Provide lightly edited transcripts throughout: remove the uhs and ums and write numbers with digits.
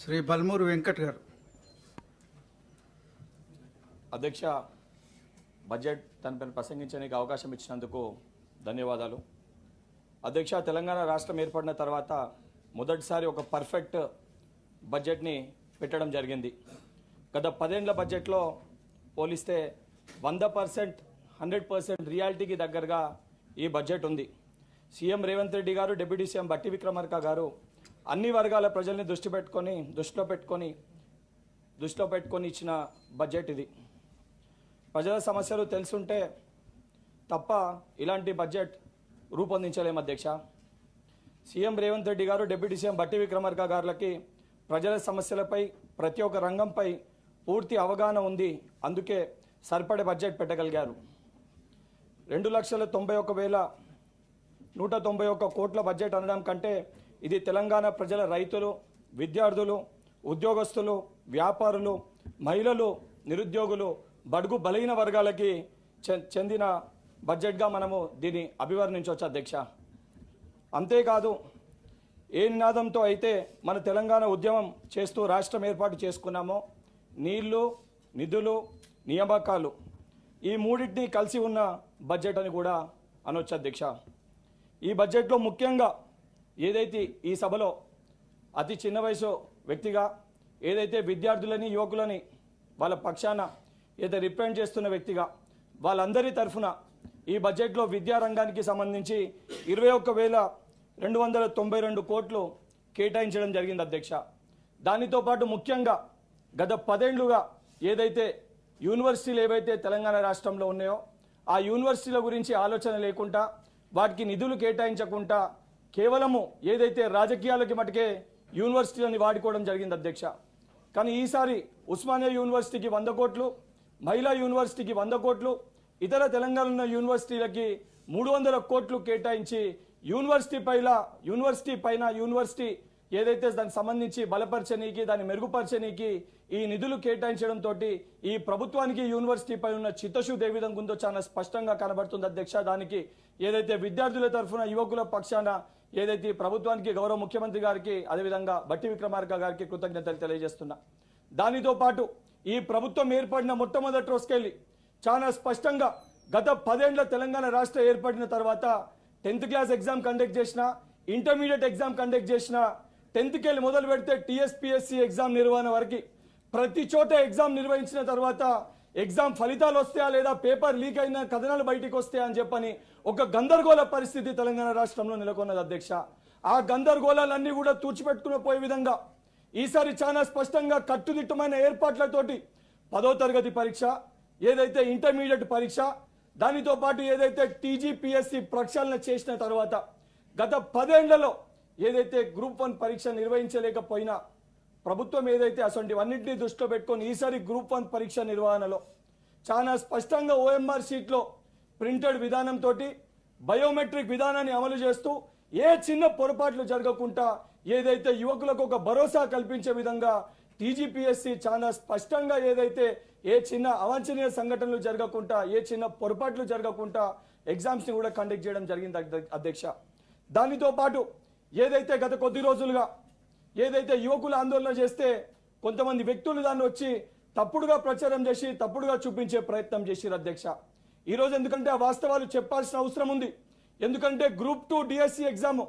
శ్రీ బల్మూరు వెంకట్ గారు. అధ్యక్ష, బడ్జెట్ తనపైన ప్రసంగించడానికి అవకాశం ఇచ్చినందుకు ధన్యవాదాలు. అధ్యక్ష, తెలంగాణ రాష్ట్రం ఏర్పడిన తర్వాత మొదటిసారి ఒక పర్ఫెక్ట్ బడ్జెట్ని పెట్టడం జరిగింది. గత 10 ఏళ్ల బడ్జెట్లో పోలిస్తే 100%, 100% రియాలిటీకి దగ్గరగా ఈ బడ్జెట్ ఉంది. సీఎం రేవంత్ రెడ్డి గారు, డిప్యూటీ సీఎం బట్టి విక్రమార్క గారు అన్ని వర్గాల ప్రజల్ని దృష్టిలో పెట్టుకొని ఇచ్చిన బడ్జెట్ ఇది. ప్రజల సమస్యలు తెలుసుంటే తప్ప ఇలాంటి బడ్జెట్ రూపొందించలేము అధ్యక్ష. సీఎం రేవంత్ రెడ్డి గారు, డిప్యూటీ సీఎం బట్టి విక్రమార్క గారులకి ప్రజల సమస్యలపై ప్రతి ఒక్క రంగంపై పూర్తి అవగాహన ఉంది. అందుకే సరిపడే బడ్జెట్ పెట్టగలిగారు. 2,91,191 కోట్ల బడ్జెట్ అనడం కంటే ఇది తెలంగాణ ప్రజల రైతులు, విద్యార్థులు, ఉద్యోగస్తులు, వ్యాపారులు, మహిళలు, నిరుద్యోగులు, బడుగు బలహీన వర్గాలకి చెందిన బడ్జెట్గా మనము దీన్ని అభివర్ణించవచ్చు అధ్యక్ష. అంతేకాదు, ఏ నినాదంతో అయితే మన తెలంగాణ ఉద్యమం చేస్తూ రాష్ట్రం ఏర్పాటు చేసుకున్నామో, నీళ్లు, నిధులు, నియామకాలు, ఈ మూడింటిని కలిసి ఉన్న బడ్జెట్ అని కూడా అనొచ్చు అధ్యక్ష. ఈ బడ్జెట్లో ముఖ్యంగా ఏదైతే ఈ సభలో అతి చిన్న వయసు వ్యక్తిగా ఏదైతే విద్యార్థులని, యువకులని వాళ్ళ పక్షాన ఏదైతే రిప్రజెంట్ చేస్తున్న వ్యక్తిగా వాళ్ళందరి తరఫున ఈ బడ్జెట్లో విద్యారంగానికి సంబంధించి 21,292 కోట్లు కేటాయించడం జరిగింది అధ్యక్ష. దానితో పాటు ముఖ్యంగా గత 10 ఏళ్లుగా ఏదైతే యూనివర్సిటీలు ఏవైతే తెలంగాణ రాష్ట్రంలో ఉన్నాయో ఆ యూనివర్సిటీల గురించి ఆలోచన లేకుండా, వాటికి నిధులు కేటాయించకుండా కేవలము ఏదైతే రాజకీయాలకి మటుకే యూనివర్సిటీలని వాడుకోవడం జరిగింది అధ్యక్ష. కానీ ఈసారి ఉస్మానియా యూనివర్సిటీకి 100 కోట్లు, మహిళా యూనివర్సిటీకి 100 కోట్లు, ఇతర తెలంగాణ ఉన్న యూనివర్సిటీలకి 300 కోట్లు కేటాయించి యూనివర్సిటీ ఏదైతే దానికి సంబంధించి బలపరచనీకి, దాన్ని మెరుగుపరచనీకి ఈ నిధులు కేటాయించడంతో ఈ ప్రభుత్వానికి యూనివర్సిటీపై ఉన్న చిత్తశుద్ధి ఏ విధంగా ఉందో చాలా స్పష్టంగా కనబడుతుంది అధ్యక్ష. దానికి ఏదైతే విద్యార్థుల తరఫున, యువకుల పక్షాన ఏదైతే ప్రభుత్వానికి, గౌరవ ముఖ్యమంత్రి గారికి, అదేవిధంగా బట్టి విక్రమార్క గారికి కృతజ్ఞతలు తెలియజేస్తున్నా. దానితో పాటు ఈ ప్రభుత్వం ఏర్పడిన మొట్టమొదటి రోజుకెళ్ళి చాలా స్పష్టంగా గత 10 ఏళ్ల తెలంగాణ రాష్ట్రం ఏర్పడిన తర్వాత 10th క్లాస్ ఎగ్జామ్ కండక్ట్ చేసిన, ఇంటర్మీడియట్ ఎగ్జామ్ కండక్ట్ చేసిన, 10th కెళ్ళి మొదలు పెడితే టీఎస్పీఎస్సీ ఎగ్జామ్ నిర్వహణ వరకు ప్రతి చోట ఎగ్జామ్ నిర్వహించిన తర్వాత ఎగ్జామ్ ఫలితాలు వస్తాయా లేదా, పేపర్ లీక్ అయిన కథనాలు బయటికి వస్తాయా అని చెప్పని ఒక గందరగోళ పరిస్థితి తెలంగాణ రాష్ట్రంలో నెలకొన్నది అధ్యక్ష. ఆ గందరగోళాలన్నీ కూడా తుడిచిపెట్టుకుని పోయే విధంగా ఈసారి చాలా స్పష్టంగా కట్టుదిట్టమైన ఏర్పాట్లతోటి 10వ తరగతి పరీక్ష, ఏదైతే ఇంటర్మీడియట్ పరీక్ష, దానితో పాటు ఏదైతే టీజీపీఎస్సీ ప్రక్షాళన చేసిన తర్వాత గత 10 ఏళ్లలో ఏదైతే గ్రూప్ 1 పరీక్ష నిర్వహించలేకపోయినా ప్రభుత్వం ఏదైతే అసొంటివన్నింటినీ దృష్టిలో పెట్టుకొని ఈసారి గ్రూప్ 1 పరీక్ష నిర్వహణలో చాలా స్పష్టంగా ఓఎంఆర్ షీట్లో ప్రింటెడ్ విధానంతో బయోమెట్రిక్ విధానాన్ని అమలు చేస్తూ ఏ చిన్న పొరపాట్లు జరగకుండా ఏదైతే యువకులకు ఒక భరోసా కల్పించే విధంగా టీజీపీఎస్సీ చాలా స్పష్టంగా ఏదైతే ఏ చిన్న అవాంఛనీయ సంఘటనలు జరగకుండా, ఏ చిన్న పొరపాట్లు జరగకుండా ఎగ్జామ్స్ని కూడా కండక్ట్ చేయడం జరిగింది అధ్యక్ష. దానితో పాటు ఏదైతే గత కొద్ది రోజులుగా ఏదైతే యువకులు ఆందోళన చేస్తే కొంతమంది వ్యక్తులు దాన్ని వచ్చి తప్పుడుగా ప్రచారం చేసి తప్పుడుగా చూపించే ప్రయత్నం చేశారు అధ్యక్ష. ఈరోజు ఎందుకంటే ఆ వాస్తవాలు చెప్పాల్సిన అవసరం ఉంది. ఎందుకంటే గ్రూప్ 2 డిఎస్సి ఎగ్జామ్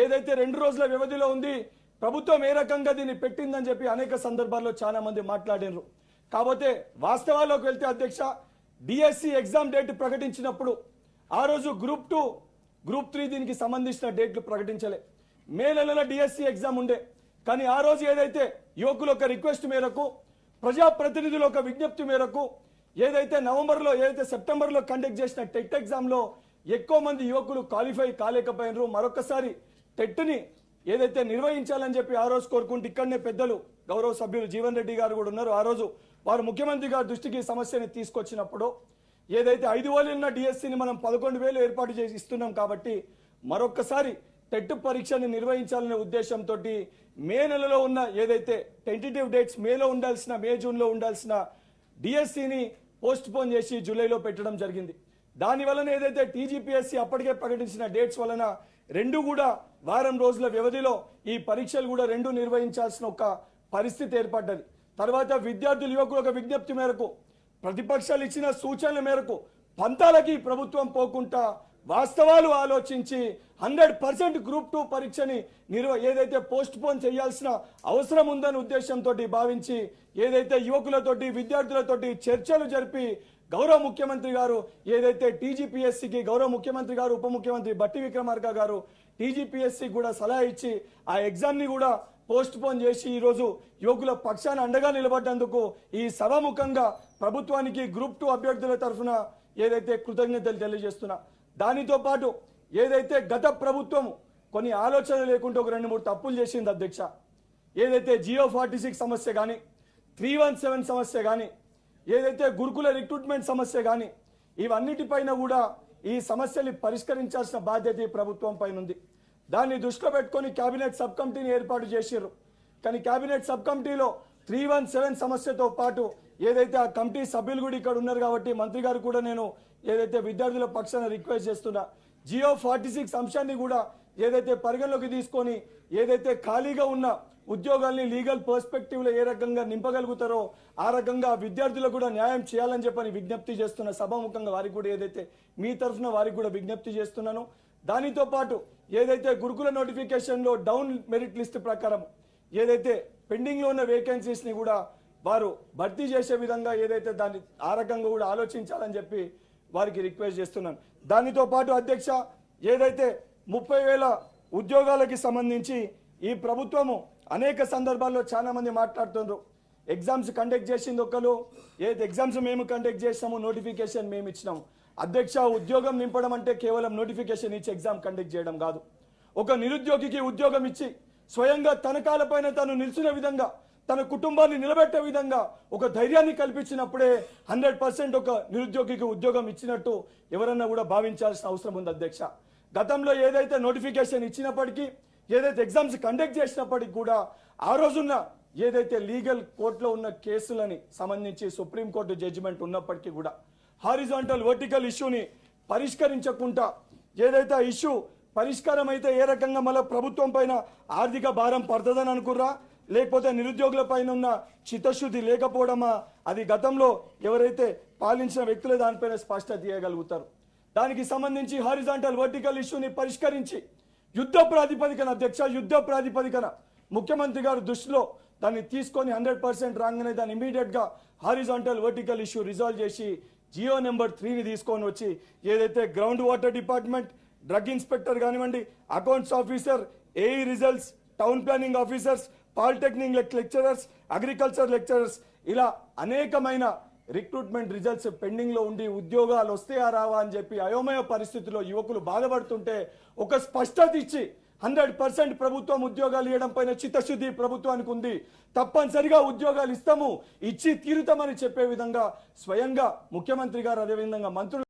ఏదైతే 2 రోజుల వ్యవధిలో ఉంది, ప్రభుత్వం ఏ రకంగా దీన్ని పెట్టిందని చెప్పి అనేక సందర్భాల్లో చాలా మంది మాట్లాడినారు. కాకపోతే వాస్తవాల్లోకి వెళ్తే అధ్యక్ష, డిఎస్సి ఎగ్జామ్ డేట్ ప్రకటించినప్పుడు ఆ రోజు గ్రూప్ 2, గ్రూప్ 3 దీనికి సంబంధించిన డేట్లు ప్రకటించలే. మే నెలలో డిఎస్సి ఎగ్జామ్ ఉండే. కానీ ఆ రోజు ఏదైతే యువకుల ఒక రిక్వెస్ట్ మేరకు, ప్రజాప్రతినిధుల ఒక విజ్ఞప్తి మేరకు ఏదైతే నవంబర్లో, ఏదైతే సెప్టెంబర్లో కండక్ట్ చేసిన టెట్ ఎగ్జామ్లో ఎక్కువ మంది యువకులు క్వాలిఫై కాలేకపోయినారు. మరొకసారి టెట్ని ఏదైతే నిర్వహించాలని చెప్పి ఆ రోజు కోరుకుంటూ ఇక్కడనే పెద్దలు గౌరవ సభ్యులు జీవన్ రెడ్డి గారు కూడా ఉన్నారు. ఆ రోజు వారు ముఖ్యమంత్రి గారి దృష్టికి సమస్యని తీసుకొచ్చినప్పుడు ఏదైతే 5,000 ఉన్న డిఎస్సిని మనం 11,000 ఏర్పాటు చేసి ఇస్తున్నాం కాబట్టి మరొకసారి టెట్ పరీక్షని నిర్వహించాలనే ఉద్దేశంతో మే నెలలో ఉన్న ఏదైతే టెంటేటివ్ డేట్స్ మే జూన్లో ఉండాల్సిన డిఎస్సిని పోస్ట్ పోన్ చేసి జూలైలో పెట్టడం జరిగింది. దానివలన ఏదైతే టీజీపీఎస్సీ అప్పటికే ప్రకటించిన డేట్స్ వలన రెండు కూడా వారం రోజుల వ్యవధిలో ఈ పరీక్షలు కూడా రెండు నిర్వహించాల్సిన ఒక పరిస్థితి ఏర్పడ్డది. తర్వాత విద్యార్థులు యువకులు ఒక విజ్ఞప్తి మేరకు ప్రతిపక్షాలు ఇచ్చిన సూచనల మేరకు పంతాలకి ప్రభుత్వం పోకుండా వాస్తవాలు ఆలోచించి 100% గ్రూప్ 2 పరీక్షని ఏదైతే పోస్ట్ పోన్ చేయాల్సిన అవసరం ఉందని ఉద్దేశంతో భావించి ఏదైతే యువకులతోటి విద్యార్థులతోటి చర్చలు జరిపి గౌరవ ముఖ్యమంత్రి గారు ఏదైతే టీజీపీఎస్సీకి గౌరవ ముఖ్యమంత్రి గారు ఉప ముఖ్యమంత్రి బట్టి విక్రమార్క గారు టీజీపీఎస్సీ కూడా సలహా ఇచ్చి ఆ ఎగ్జామ్ ని కూడా పోస్ట్ పోన్ చేసి ఈరోజు యువకుల పక్షాన అండగా నిలబడ్డందుకు ఈ సభాముఖంగా ప్రభుత్వానికి గ్రూప్ 2 అభ్యర్థుల తరఫున ఏదైతే కృతజ్ఞతలు తెలియజేస్తున్నా. దానితో పాటు ఏదైతే గత ప్రభుత్వం కొన్ని ఆలోచనలు లేకుంటే ఒక 2-3 తప్పులు చేసింది అధ్యక్ష. ఏదైతే జియో 46 సమస్య కానీ 317 సమస్య కానీ ఏదైతే గురుకుల రిక్రూట్మెంట్ సమస్య కానీ ఇవన్నిటిపైన కూడా ఈ సమస్యల్ని పరిష్కరించాల్సిన బాధ్యత ఈ ప్రభుత్వం పైన ఉంది. దాన్ని దృష్టిలో పెట్టుకొని కేబినెట్ సబ్ కమిటీని ఏర్పాటు చేశారు. కానీ కేబినెట్ సబ్ కమిటీలో 317 సమస్యతో పాటు ఏదైతే ఆ కమిటీ సభ్యులు కూడా ఇక్కడ ఉన్నారు కాబట్టి మంత్రి గారు కూడా నేను ఏదైతే విద్యార్థుల పక్షాన రిక్వెస్ట్ చేస్తున్నా జియో 46 అంశాన్ని కూడా ఏదైతే పరిగణలోకి తీసుకొని ఏదైతే ఖాళీగా ఉన్న ఉద్యోగాల్ని లీగల్ పర్స్పెక్టివ్ లో ఏ రకంగా నింపగలుగుతారో ఆ రకంగా విద్యార్థులకు కూడా న్యాయం చేయాలని చెప్పని విజ్ఞప్తి చేస్తున్న సభాముఖంగా వారికి కూడా ఏదైతే మీ తరఫున వారికి కూడా విజ్ఞప్తి చేస్తున్నాను. దానితో పాటు ఏదైతే గురుకుల నోటిఫికేషన్ లో డౌన్ మెరిట్ లిస్ట్ ప్రకారం ఏదైతే పెండింగ్ లో ఉన్న వేకెన్సీస్ ని కూడా వారు భర్తీ చేసే విధంగా ఏదైతే దాన్ని ఆ రకంగా కూడా ఆలోచించాలని చెప్పి వారికి రిక్వెస్ట్ చేస్తున్నాను. దానితో పాటు అధ్యక్ష ఏదైతే 30,000 ఉద్యోగాలకి సంబంధించి ఈ ప్రభుత్వము అనేక సందర్భాల్లో చాలా మంది మాట్లాడుతున్నారు. ఎగ్జామ్స్ కండక్ట్ చేసింది ఒకరు, ఏదైతే ఎగ్జామ్స్ మేము కండక్ట్ చేసాము, నోటిఫికేషన్ మేము ఇచ్చినాము. అధ్యక్ష ఉద్యోగం నింపడం అంటే కేవలం నోటిఫికేషన్ ఇచ్చి ఎగ్జామ్ కండక్ట్ చేయడం కాదు. ఒక నిరుద్యోగికి ఉద్యోగం ఇచ్చి స్వయంగా తన కాలపైన తను నిలిచిన విధంగా తన కుటుంబాన్ని నిలబెట్టే విధంగా ఒక ధైర్యాన్ని కల్పించినప్పుడే 100% ఒక నిరుద్యోగికి ఉద్యోగం ఇచ్చినట్టు ఎవరన్నా కూడా భావించాల్సిన అవసరం ఉంది అధ్యక్ష. గతంలో ఏదైతే నోటిఫికేషన్ ఇచ్చినప్పటికీ ఏదైతే ఎగ్జామ్స్ కండక్ట్ చేసినప్పటికీ కూడా ఆ రోజున్న ఏదైతే లీగల్ కోర్టులో ఉన్న కేసులని సంబంధించి సుప్రీంకోర్టు జడ్జిమెంట్ ఉన్నప్పటికీ కూడా హారిజాంటల్ వర్టికల్ ఇష్యూని పరిష్కరించకుండా ఏదైతే ఆ ఇష్యూ పరిష్కారం అయితే ఏ రకంగా మళ్ళీ ప్రభుత్వం పైన ఆర్థిక భారం పడుతుందని అనుకుర్రా, లేకపోతే నిరుద్యోగుల పైన ఉన్న చిత్తశుద్ధి లేకపోవడమా, అది గతంలో ఎవరైతే పాలించిన వ్యక్తులే దానిపైన స్పష్టత చేయగలుగుతారు. దానికి సంబంధించి హారిజాంటల్ వర్టికల్ ఇష్యూని పరిష్కరించి యుద్ధ ప్రాతిపదికన అధ్యక్ష యుద్ధ ప్రాతిపదికన ముఖ్యమంత్రి గారు దృష్టిలో దాన్ని తీసుకొని 100% రాగానే దాన్ని ఇమీడియట్ గా హారిజాంటల్ వర్టికల్ ఇష్యూ రిజాల్వ్ చేసి జియో నెంబర్ 3ని తీసుకొని వచ్చి ఏదైతే ground water department, drug inspector కానివ్వండి, accounts officer, AE results, town planning officers, polytechnic lecturers, agriculture lecturers ఇలా అనేకమైన రిక్రూట్మెంట్ రిజల్ట్స్ పెండింగ్ లో ఉండి ఉద్యోగాలు వస్తాయా రావా అని చెప్పి అయోమయ పరిస్థితుల్లో యువకులు బాధపడుతుంటే ఒక స్పష్టత ఇచ్చి 100% ప్రభుత్వం ఉద్యోగాలు ఇవ్వడం పైన చిత్తశుద్ధి ప్రభుత్వానికి ఉంది. తప్పనిసరిగా ఉద్యోగాలు ఇస్తాము, ఇచ్చి తీరుతామని చెప్పే విధంగా స్వయంగా ముఖ్యమంత్రి గారు అదేవిధంగా మంత్రులు